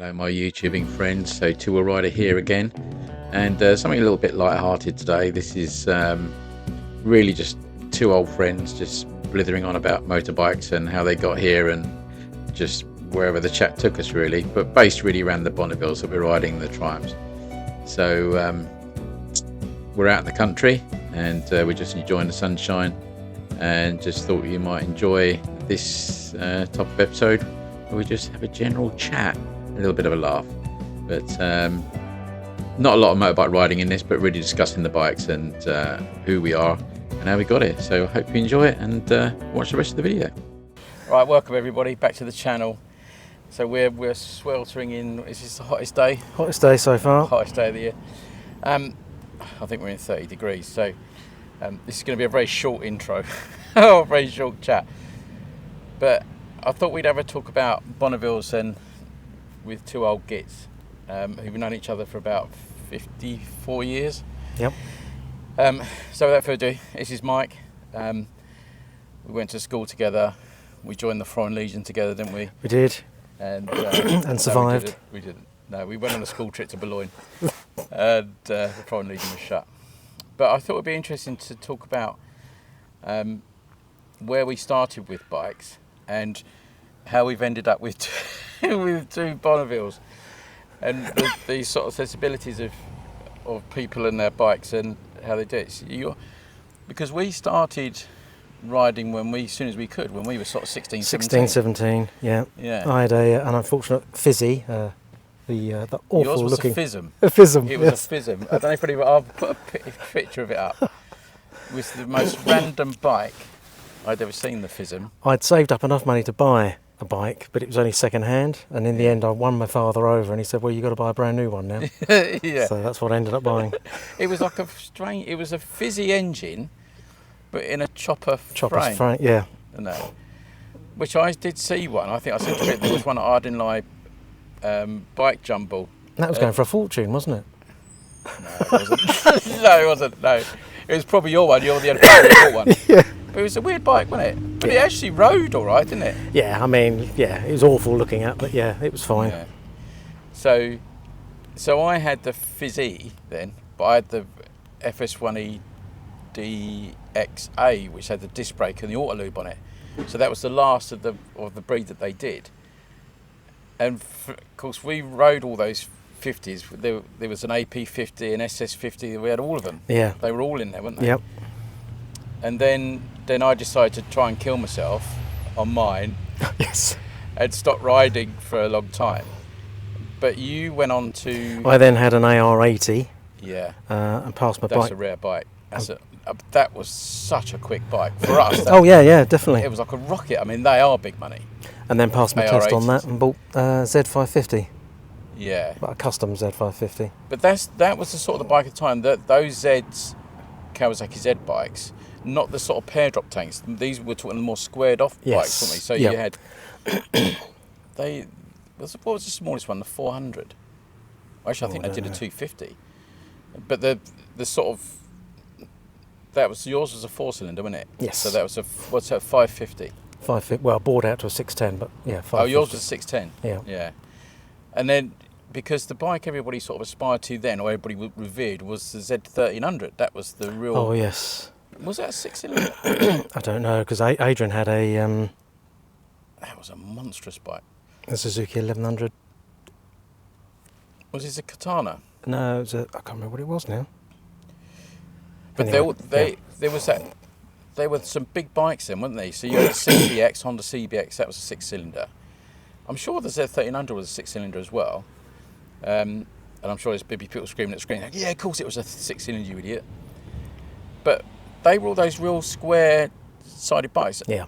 Hello my YouTubing friends, so Two-Wheel Rider here again, and something a little bit light-hearted today. This is really just two old friends just blithering on about motorbikes and how they got here and just wherever the chat took us really, but based really around the Bonnevilles that we're riding the Triumphs. So we're out in the country and we're just enjoying the sunshine, and just thought you might enjoy this type of episode where we just have a general chat, a little bit of a laugh, but not a lot of motorbike riding in this, but really discussing the bikes and who we are and how we got it. So I hope you enjoy it and watch the rest of the video. Right, welcome everybody back to the channel. So we're sweltering in. Is this the hottest day? Hottest day so far. Hottest day of the year. I think we're in 30 degrees. So this is going to be a very short intro, or a very short chat. But I thought we'd have a talk about Bonnevilles and with two old gits who've known each other for about 54 years. Yep. So without further ado, this is Mike. We went to school together. We joined the Foreign Legion together, didn't we? We did. And and survived. No, we didn't. No, we went on a school trip to Boulogne, and the Foreign Legion was shut. But I thought it would be interesting to talk about where we started with bikes and how we've ended up with with two Bonnevilles, and the sort of sensibilities of people and their bikes and how they do it. So because we started riding as soon as we could, when we were sort of 16, 17, yeah. I had an unfortunate fizzy, the awful Yours was looking... a FSIEM. A FSIEM, It was a FSIEM. I don't know if anybody... I'll put a picture of it up. It was the most random bike I'd ever seen, the FSIEM. I'd saved up enough money to buy a bike, but it was only second hand, and in the end I won my father over and he said, well, you've got to buy a brand new one now. Yeah. So that's what I ended up buying. It was like it was a fizzy engine, but in a chopper frame. Yeah. No. Which I did see one. I think I said to it, there was one at Ardinley bike jumble. That was going for a fortune, wasn't it? No, it wasn't. No, it wasn't. No. It was probably your one. You're the only person who bought one. Yeah. But it was a weird bike, wasn't it? But it actually rode all right, didn't it? Yeah, I mean, yeah, it was awful looking at, but yeah, it was fine. Yeah. So I had the Fizzy then, but I had the FS1E DXA, which had the disc brake and the auto lube on it. So that was the last of the breed that they did. And of course, we rode all those 50s. There was an AP50, an SS50. We had all of them. Yeah. They were all in there, weren't they? Yep. And then I decided to try and kill myself on mine. Yes. And stopped riding for a long time. But you went on to... I then had an AR80. Yeah. And passed my bike. That's a rare bike. That was such a quick bike for us. Oh yeah, definitely. It was like a rocket. I mean, they are big money. And then passed my test on that and bought Z550. Yeah. Like a custom Z550. But that was the sort of the bike at the time. Those Zs, Kawasaki Z bikes, not the sort of pear drop tanks. These were talking the more squared off bikes, weren't we? So you had what was the smallest one? The 400. Actually, I think they did a 250. But the sort of yours was a 4-cylinder, wasn't it? Yes. So that was what's that? 550. 550. Well, bored out to a 610, but yeah, 550. Oh, yours was a 610. Yeah. Yeah. And then because the bike everybody sort of aspired to then, or everybody revered, was the Z1300. That was the real. Oh yes. Was that a 6-cylinder? I don't know, because Adrian had a. That was a monstrous bike. A Suzuki 1100. Was it a Katana? No, it was I can't remember what it was now. But anyway, there was that. They were some big bikes then, weren't they? So you had a CBX, Honda CBX. That was a 6-cylinder. I'm sure the Z1300 was a 6-cylinder as well. And I'm sure there's people screaming at the screen, like, yeah, of course it was a 6-cylinder, you idiot. But they were all those real square-sided bikes. Yeah.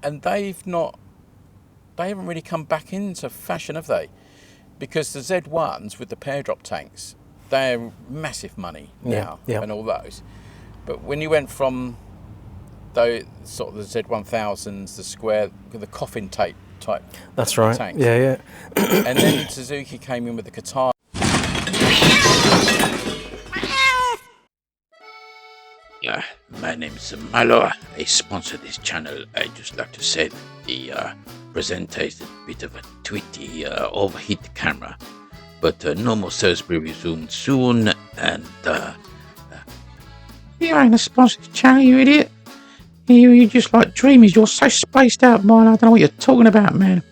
And they haven't really come back into fashion, have they? Because the Z1s with the pear drop tanks, they're massive money now, and all those. But when you went from those sort of the Z1000s, the square, the coffin tape type, that's right. Tanks. Yeah. And then Suzuki came in with the Katana. Yeah, my name's Malo. I sponsor this channel. I just like to say the presenter is the bit of a tweety, overheat camera. But no more service will resume soon, and You ain't a sponsored channel, you idiot. You just like dreamers. You're so spaced out, man. I don't know what you're talking about, man.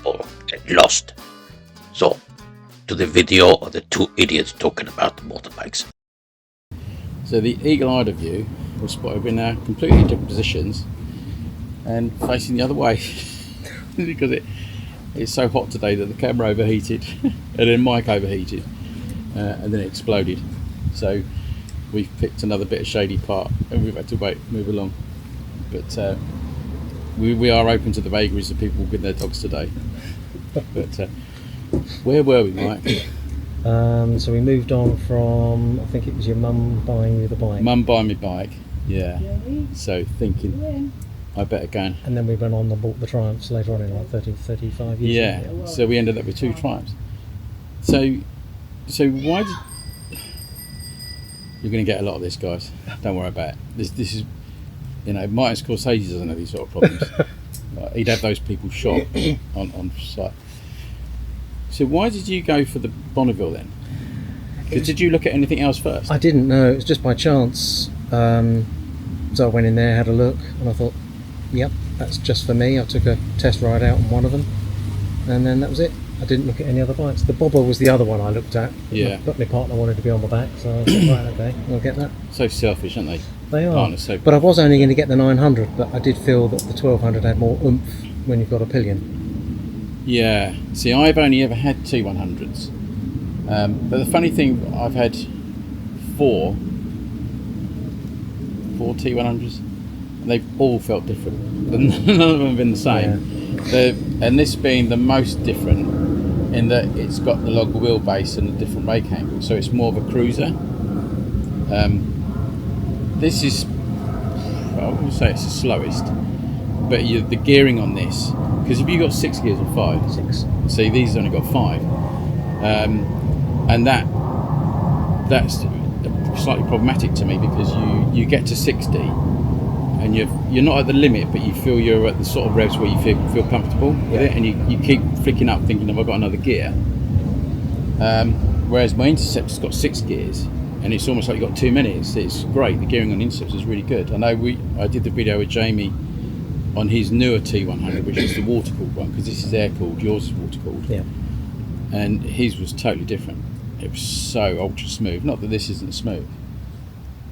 oh, get lost. So, to the video of the two idiots talking about the motorbikes. So the eagle-eyed of you was spotted in completely different positions and facing the other way because it's so hot today that the camera overheated and then mic overheated and then it exploded. So we've picked another bit of shady part and we've had to move along. But we are open to the vagaries of people walking their dogs today. But where were we, Mike? So we moved on from, I think it was your mum buying you the bike. Mum buying me bike, yeah. So thinking, I better go. And then we went on and bought the Triumphs later on in like 35 years. Yeah, so we ended up with 2 Triumphs. So why did... You're going to get a lot of this, guys. Don't worry about it. This is, Martin Scorsese doesn't have these sort of problems. He'd have those people shot on site. So why did you go for the Bonneville then? Did you look at anything else first? I didn't know, it was just by chance. So I went in there, had a look, and I thought, yep, that's just for me. I took a test ride out on one of them, and then that was it. I didn't look at any other bikes. The Bobber was the other one I looked at. Yeah. But my partner wanted to be on my back, so I thought, right, okay, I'll get that. So selfish, aren't they? They are. Partners, But I was only going to get the 900, but I did feel that the 1200 had more oomph when you've got a pillion. Yeah. See, I've only ever had T100s. But the funny thing, I've had 4 T100s, and they've all felt different. None of them have been the same. Yeah. And this being the most different in that it's got the longer wheelbase and a different rake angle, so it's more of a cruiser. This is, I wouldn't say it's the slowest, but the gearing on this, because if you've got 6 gears or 5, 6. see these only got 5, and that's slightly problematic to me because you get to 60 and you're not at the limit, but you feel you're at the sort of revs where you feel comfortable with it, and you keep flicking up thinking, have I got another gear? Whereas my Interceptor's got 6 gears, and it's almost like you've got too many. It's great. The gearing on Interceptor is really good. I know I did the video with Jamie on his newer T100, which is the water-cooled one, because this is air-cooled, yours is water-cooled. Yeah. And his was totally different. It was so ultra smooth. Not that this isn't smooth.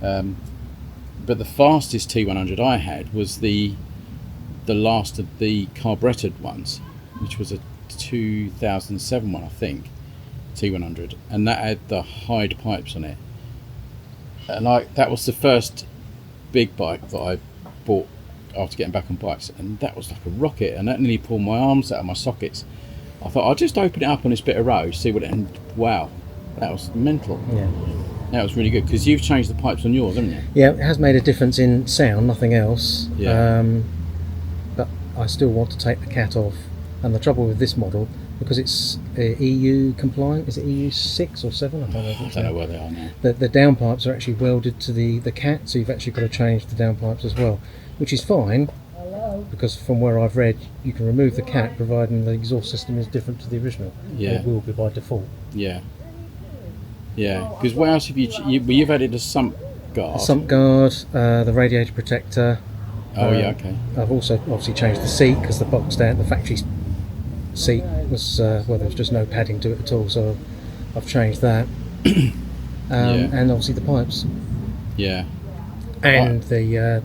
But the fastest T100 I had was the last of the carburetted ones, which was a 2007 one, I think, T100, and that had the Hyde pipes on it. And that was the first big bike that I bought after getting back on bikes, and that was like a rocket, and that nearly pulled my arms out of my sockets. I thought I'll just open it up on this bit of road, see what it, and wow, that was mental. Yeah. That was really good, because you've changed the pipes on yours, haven't you? Yeah, it has made a difference in sound, nothing else. Yeah. But I still want to take the cat off. And the trouble with this model, because it's EU compliant, is it EU 6 or 7? I I don't know where they are now. The downpipes are actually welded to the cat, so you've actually got to change the downpipes as well, which is fine, because from where I've read, you can remove the cat providing the exhaust system is different to the original. Yeah. It will be by default. Yeah. Yeah, because what else have you've added a sump guard? The sump guard, the radiator protector. Oh yeah, okay. I've also obviously changed the seat, because the box down, the factory seat was, there was just no padding to it at all, so I've changed that. And obviously the pipes. Yeah. And the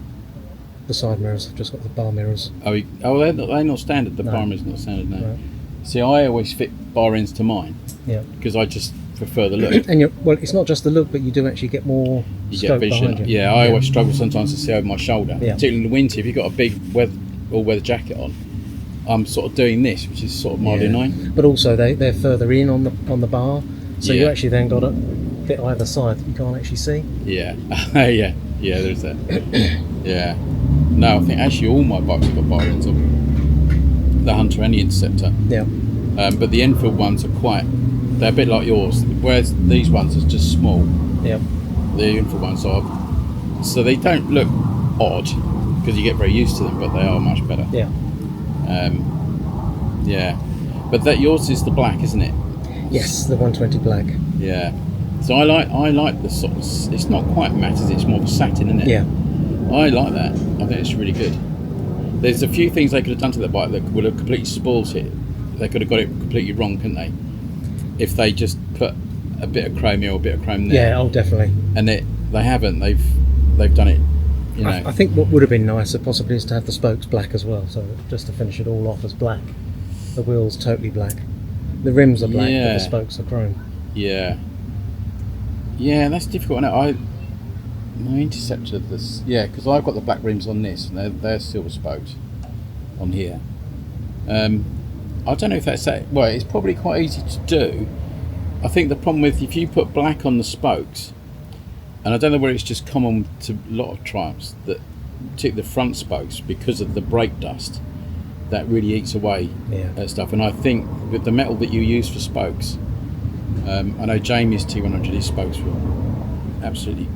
side mirrors, I've just got the bar mirrors. They're not standard, the bar mirrors not standard now. Right. See, I always fit bar ends to mine. Yeah. Because I just prefer the look. And it's not just the look, but you do actually get more scope behind you. Yeah, I always struggle sometimes to see over my shoulder. Yeah. Particularly in the winter, if you've got a big all-weather jacket on, I'm sort of doing this, which is sort of mildly annoying. But also they're further in on the bar, so you actually then got to fit either side that you can't actually see. Yeah, yeah, there's that. Yeah. No, I think actually all my bikes have got bar ends on. The Hunter and the Interceptor. Yeah. But the Enfield ones are they're a bit like yours, whereas these ones are just small. Yeah. The Enfield ones are, so they don't look odd because you get very used to them, but they are much better. Yeah. Yeah, but that yours is the black, isn't it? Yes, the 120 black. Yeah. So I like the sort of, it's not quite matte, is it? It's more of a satin, isn't it? Yeah. I like that. I think it's really good. There's a few things they could have done to that bike that would have completely spoilt it. They could have got it completely wrong, couldn't they? If they just put a bit of chrome here or a bit of chrome there. Yeah, oh, definitely. And they haven't. They've done it. You know. I think what would have been nicer possibly is to have the spokes black as well, so just to finish it all off as black. The wheels totally black. The rims are black, but the spokes are chrome. Yeah. Yeah, that's difficult. My Interceptor, because I've got the black rims on this, and they're silver spokes on here. I don't know if that's that. Well, it's probably quite easy to do. I think the problem with if you put black on the spokes, and I don't know whether it's just common to a lot of Triumphs, that particularly the front spokes, because of the brake dust, that really eats away at stuff. And I think with the metal that you use for spokes, I know Jamie's T100, his spokes were absolutely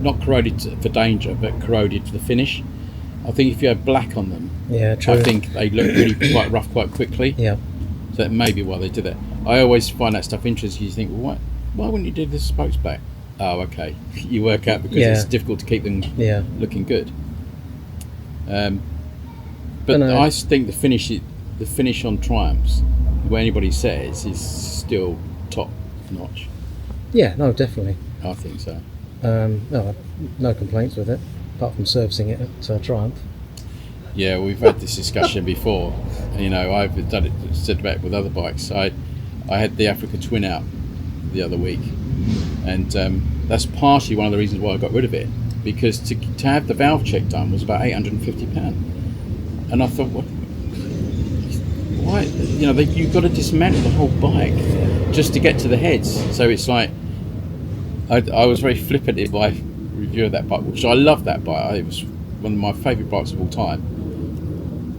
not corroded for danger, but corroded for the finish. I think if you had black on them, true. I think they look really quite rough quite quickly. Yeah. So that may be why they did it. I always find that stuff interesting. You think, well, why wouldn't you do the spokes black? Oh, okay. You work out because it's difficult to keep them looking good. But I think the finish on Triumphs, where anybody says, is still top notch. Yeah, no, definitely. I think so. No complaints with it, apart from servicing it at Triumph. Yeah, we've had this discussion before. You know, I've done it, said about it with other bikes. I had the Africa Twin out the other week, and that's partially one of the reasons why I got rid of it, because to have the valve check done was about £850, and I thought, why? You know, you've got to dismantle the whole bike just to get to the heads. So it's like I was very flippant in my review of that bike, which I love that bike. It was one of my favourite bikes of all time.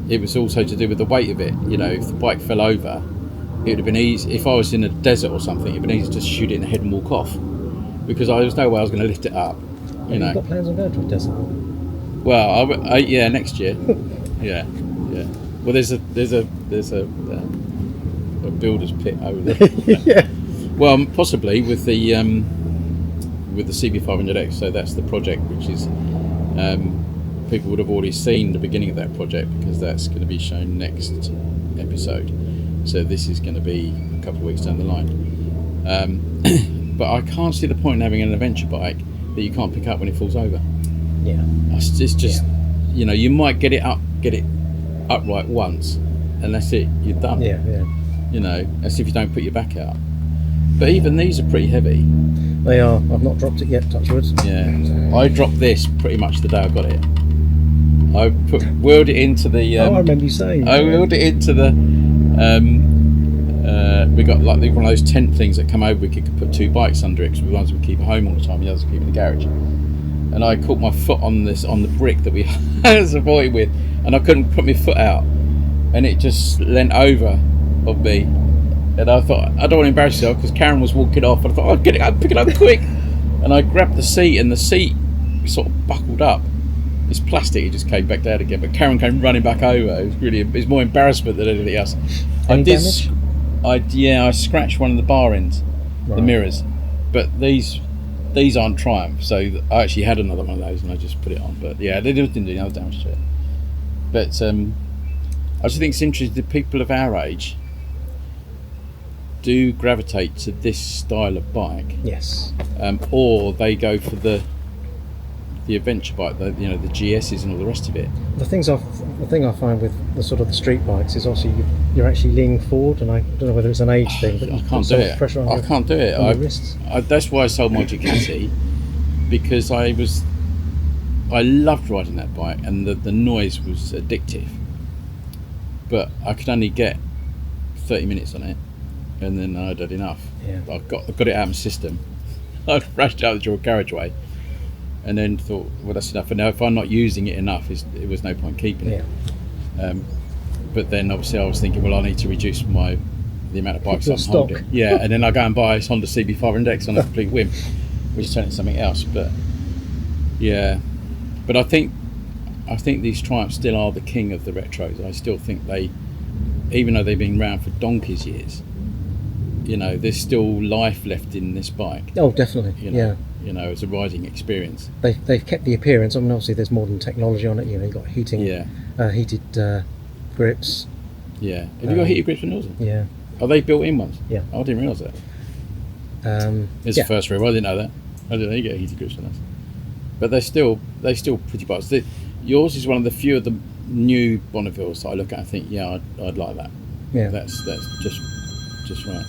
It was also to do with the weight of it. You know, if the bike fell over, it would have been easy. If I was in a desert or something, it would have been easy to just shoot it in the head and walk off, because there was no way I was going to lift it up. You know. You've got plans on going to a desert? Well, next year. yeah. Well, there's a builder's pit over there. Yeah. Well, possibly with the CB500X. So that's the project, which is people would have already seen the beginning of that project, because that's going to be shown next episode. So this is going to be a couple of weeks down the line. But I can't see the point in having an adventure bike that you can't pick up when it falls over. Yeah. It's just you know, you might get it upright once, and that's it. You're done. Yeah. You know, that's if you don't put your back out. But even these are pretty heavy. They are. I've not dropped it yet, touch wood. Yeah. I dropped this pretty much the day I got it. I wheeled it into the. I remember you saying. I wheeled it into the. We got like one of those tent things that come over. We could put two bikes under it, because the ones we keep at home all the time, the others we keep in the garage. And I caught my foot on the brick that we had supported with, and I couldn't put my foot out, and it just leant over of me. And I thought, I don't want to embarrass myself, because Karen was walking off, and I thought, I'll get it up, pick it up quick. And I grabbed the seat, and the seat sort of buckled up. It's plastic, it just came back down again. But Karen came running back over. It was more embarrassment than anything else. Any damage? I scratched one of the bar ends, Right. the mirrors. But these aren't Triumph, so I actually had another one of those, and I just put it on. But yeah, they didn't do any other damage to it. But I just think it's interesting that people of our age do gravitate to this style of bike. Yes. Or they go for the adventure bike, the GSs and all the rest of it. The thing I find with the sort of the street bikes is obviously you're actually leaning forward, and I don't know whether it's an age thing, but I can't do it. Pressure on I can't do it. on your wrists. That's why I sold my Ducati, because I loved riding that bike, and the noise was addictive. But I could only get 30 minutes on it, and then I'd had enough. Yeah. I got it out of my system. I rushed out the dual carriageway, and then thought, well, that's enough. And now if I'm not using it enough, it was no point keeping it. But then obviously I was thinking, well, I need to reduce the amount of bikes I'm holding. Yeah, and then I go and buy a Honda CB500X on a complete whim, which turned into something else. But yeah, but I think these Triumphs still are the king of the retros. I still think they even though they've been around for donkey's years, you know, there's still life left in this bike. Oh, definitely. You know, you know, it's a riding experience. They've kept the appearance. I mean, obviously there's modern technology on it. You know, you've got heating, heated grips. Yeah. Have you got heated grips on yours? Yeah. Are they built-in ones? Yeah. Oh, I didn't realise that. It's the first for I didn't know that. I didn't know you get heated grips on us. But they're still pretty bikes. Yours is one of the few of the new Bonnevilles that I look at and think, yeah, I'd like that. Yeah. That's just right.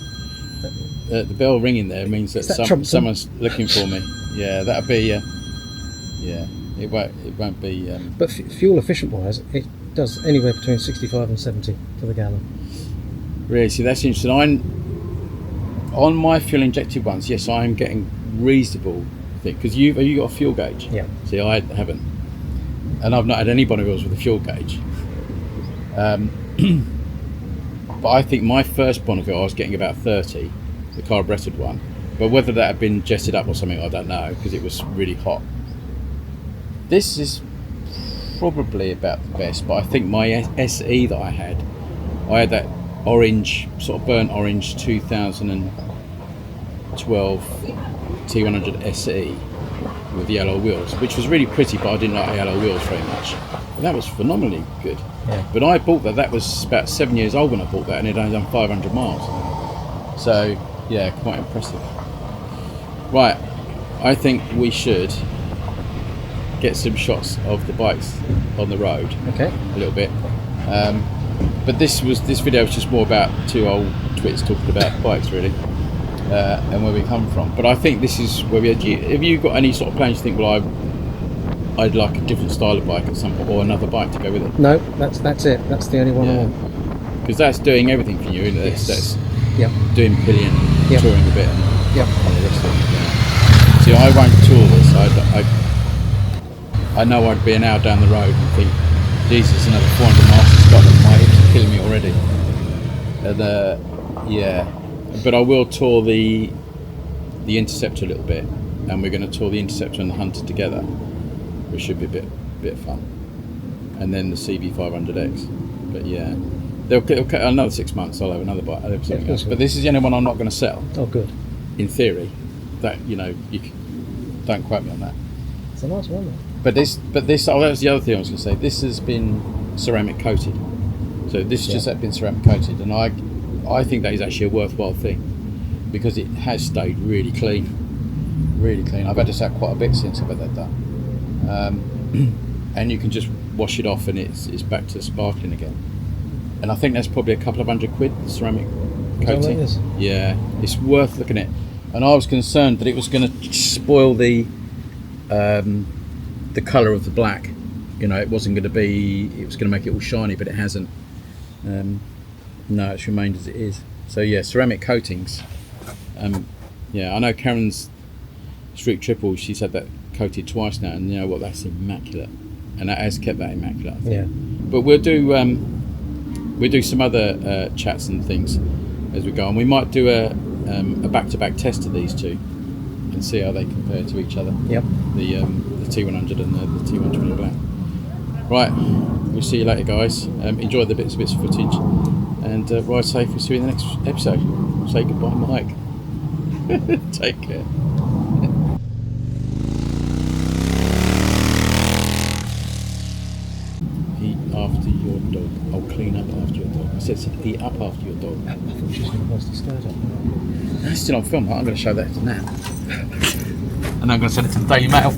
The bell ringing there means that someone's looking for me. Yeah, that'll be. Yeah, it won't be. But fuel efficient wise, it does anywhere between 65 and 70 to the gallon. Really, see, that's interesting. On my fuel injected ones, yes, I'm getting reasonable. Because have you got a fuel gauge? Yeah. See, I haven't, and I've not had any Bonnevilles with a fuel gauge. But I think my first Bonneville I was getting about 30, the carburetted one. But whether that had been jetted up or something, I don't know, because it was really hot. This is probably about the best, but I think my SE that I had that orange, sort of burnt orange 2012 T100 SE with yellow wheels, which was really pretty, but I didn't like yellow wheels very much. But that was phenomenally good. Yeah. But I bought that was about 7 years old when I bought that, and it only done 500 miles. So yeah, quite impressive. Right, I think we should get some shots of the bikes on the road. Okay. A little bit. But this video was just more about two old twits talking about bikes, really. And where we come from. But I think this is where we are. Have you got any sort of plans? You think, well, I'd like a different style of bike at some point, or another bike to go with it? No, that's it. That's the only one I want. Because that's doing everything for you, isn't it? That's doing pillion, touring a bit, and all the rest of it. Yeah. See, I won't tour this. I know I'd be an hour down the road and think, Jesus, another 400 miles to Scotland. My hips are killing me already. And but I will tour the Interceptor a little bit, and we're going to tour the Interceptor and the Hunter together, which should be a bit of fun. And then the CB500X. But yeah, another 6 months I'll have another bike. I'll have something else. But this is the only one I'm not going to sell. Oh, good. In theory, that you don't quote me on that. It's a nice one, though. But this. Oh, that was the other thing I was going to say. This has been ceramic coated. So this just has been ceramic coated, and I think that is actually a worthwhile thing because it has stayed really clean. Really clean. I've had this out quite a bit since I've had that done. And you can just wash it off and it's back to sparkling again. And I think that's probably a couple of £100, the ceramic coating. Like yeah, it's worth looking at. And I was concerned that it was going to spoil the colour of the black. You know, it was going to make it all shiny, but it hasn't. No, it's remained as it is. So yeah, ceramic coatings. Yeah, I know Karen's Street Triple, she's had that coated twice now, and you know what, that's immaculate. And that has kept that immaculate, I think. Yeah. But we'll do some other chats and things as we go on. We might do a back-to-back test of these two and see how they compare to each other. Yep. The T100 and the T120 Black. Right, we'll see you later, guys. Enjoy the bits of footage and ride safe. We'll see you in the next episode. Say goodbye, Mike. Take care. Eat after your dog. I'll clean up after your dog. I said eat up after your dog. I thought she was going to post the skirt up. That's still on film. I'm going to show that to Nat. And I'm going to send it to the Daily Mail.